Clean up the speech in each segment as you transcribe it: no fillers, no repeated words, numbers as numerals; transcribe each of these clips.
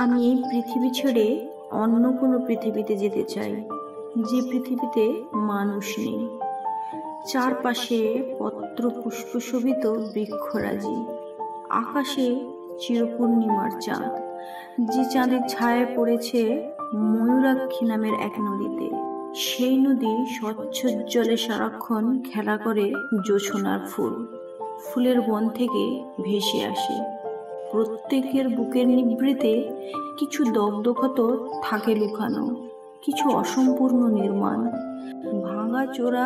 আমি এই পৃথিবী ছেড়ে অন্য কোনো পৃথিবীতে যেতে চাই, যে পৃথিবীতে মানুষ নেই। চারপাশে পত্র পুষ্প শোভিত বৃক্ষরাজি, আকাশে চিরপূর্ণিমার চাঁদ, যে চাঁদের ছায়া পড়েছে ময়ূরাক্ষী নামের এক নদীতে। সেই নদী স্বচ্ছ জলে সারাক্ষণ খেলা করে জোছনার ফুল, ফুলের বন থেকে ভেসে আসে। প্রত্যেকের বুকের নিভৃতে কিছু দগ্ধক্ষত থাকে লুকানো, কিছু অসম্পূর্ণ নির্মাণ, ভাঙা চোরা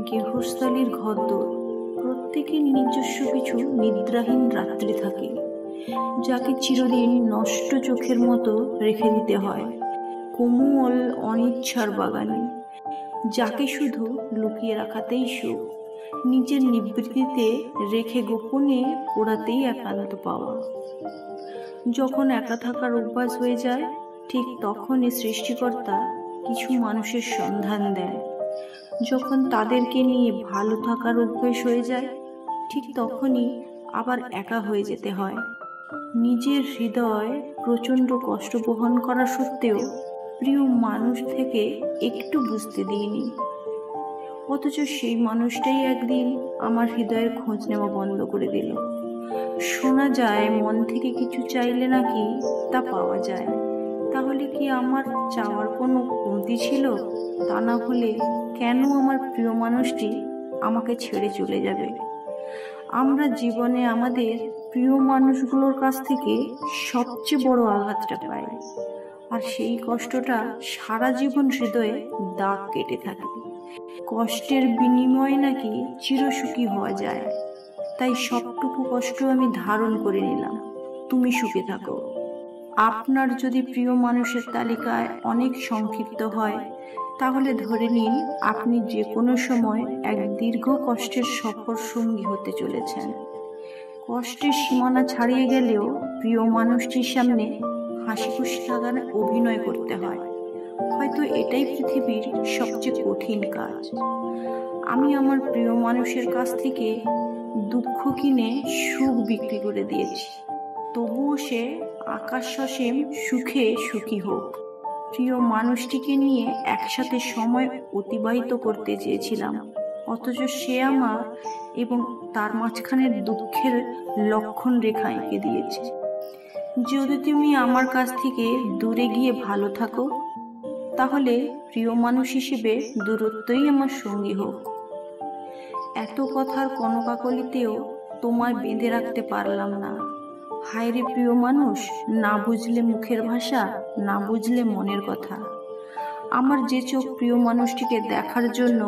গৃহস্থালির ঘরদোর। প্রত্যেকের নিজস্ব কিছু নিদ্রাহীন রাত্রি থাকে, যাকে চিরদিন নষ্ট চোখের মতো রেখে দিতে হয় কোমল অনিচ্ছার বাগানে, যাকে শুধু লুকিয়ে রাখাতেই সুখ, নিজের নিবৃত্তিতে রেখে গোপনে পোড়াতেই একান্ত পাওয়া। যখন একা থাকার অভ্যাস হয়ে যায়, ঠিক তখনই সৃষ্টিকর্তা কিছু মানুষের সন্ধান দেন। যখন তাদেরকে নিয়ে ভালো থাকার অভ্যাস হয়ে যায়, ঠিক তখনই আবার একা হয়ে যেতে হয়। নিজের হৃদয় প্রচণ্ড কষ্ট বহন করা সত্ত্বেও প্রিয় মানুষ থেকে একটু বুঝতে দিইনি, অথচ সেই মানুষটাই একদিন আমার হৃদয়ের খোঁজ নেওয়া বন্ধ করে দিল। শোনা যায় মন থেকে কিছু চাইলে নাকি তা পাওয়া যায়। তাহলে কি আমার চাওয়ার কোনো কমতি ছিল? তা না হলে কেন আমার প্রিয় মানুষটি আমাকে ছেড়ে চলে যাবে? আমরা জীবনে আমাদের প্রিয় মানুষগুলোর কাছ থেকে সবচেয়ে বড় আঘাতটা পাই, আর সেই কষ্টটা সারা জীবন হৃদয়ে দাগ কেটে থাকে। কষ্টের বিনিময়ে নাকি চিরসুখী হওয়া যায়, তাই সবটুকু কষ্ট আমি ধারণ করে নিলাম। তুমি সুখে থাকো। আপনার যদি প্রিয় মানুষের তালিকায় অনেক সংক্ষিপ্ত হয়, তাহলে ধরে নিন আপনি যে কোনো সময় এক দীর্ঘ কষ্টের সফর সঙ্গী হতে চলেছেন। কষ্টের সীমানা ছাড়িয়ে গেলেও প্রিয় মানুষটির সামনে হাসি খুশি থাকার অভিনয় করতে হয়। হয়তো এটাই পৃথিবীর সবচেয়ে কঠিন কাজ। আমি আমার প্রিয় মানুষের কাছ থেকে দুঃখ কিনে সুখ বিক্রি করে দিয়েছি, তবুও সে আকাশ সসীম সুখে সুখী হোক। প্রিয় মানুষটিকে নিয়ে একসাথে সময় অতিবাহিত করতে চেয়েছিলাম, অথচ সে আমার এবং তার মাঝখানের দুঃখের লক্ষণ রেখা এঁকে দিয়েছে। যদি তুমি আমার কাছ থেকে দূরে গিয়ে ভালো থাকো, তাহলে প্রিয় মানুষ হিসেবে দূরত্বই আমার সঙ্গী হোক। এত কথার কনকাকলিতেও তোমায় বেঁধে রাখতে পারলাম না। হায় রে প্রিয় মানুষ, না বুঝলে মুখের ভাষা, না বুঝলে মনের কথা। আমার যে চোখ প্রিয় মানুষটিকে দেখার জন্য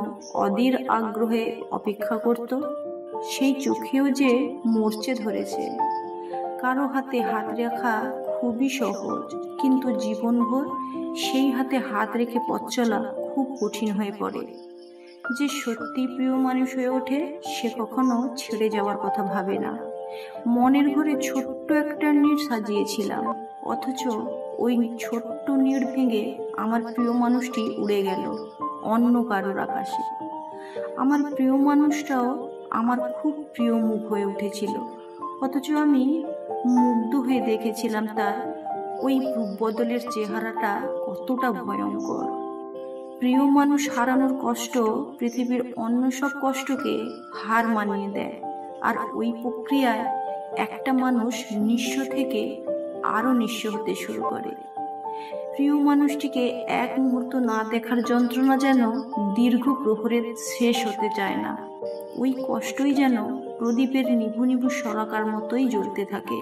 অধীর আগ্রহে অপেক্ষা করত, সেই চোখেও যে মরচে ধরেছে। কারো হাতে হাত রাখা খুবই সহজ, কিন্তু জীবনভর সেই হাতে হাত রেখে পথ চলা খুব কঠিন হয়ে পড়ে। যে সত্যি প্রিয় মানুষ হয়ে ওঠে, সে কখনো ছেড়ে যাওয়ার কথা ভাবে না। মনের ঘরে ছোট্ট একটা নীড় সাজিয়েছিলাম, অথচ ওই ছোট্ট নীড় ভেঙে আমার প্রিয় মানুষটি উড়ে গেল অন্য কারোর আকাশে। আমার প্রিয় মানুষটাও আমার খুব প্রিয় মুখ হয়ে উঠেছিল, অথচ আমি মুগ্ধ হয়ে দেখেছিলাম তার ওই রূপ বদলের চেহারাটা কতটা ভয়ঙ্কর। প্রিয় মানুষ হারানোর কষ্ট পৃথিবীর অন্য সব কষ্টকে হার মানিয়ে দেয়, আর ওই প্রক্রিয়ায় একটা মানুষ নিঃস্ব থেকে আরো নিঃস্ব হতে শুরু করে। প্রিয় মানুষটিকে এক মুহূর্ত না দেখার যন্ত্রণা যেন দীর্ঘ প্রহরের শেষ হতে চায় না। ওই কষ্টই যেন প্রদীপের নিভু নিভু শলাকার মতোই জ্বলতে থাকে।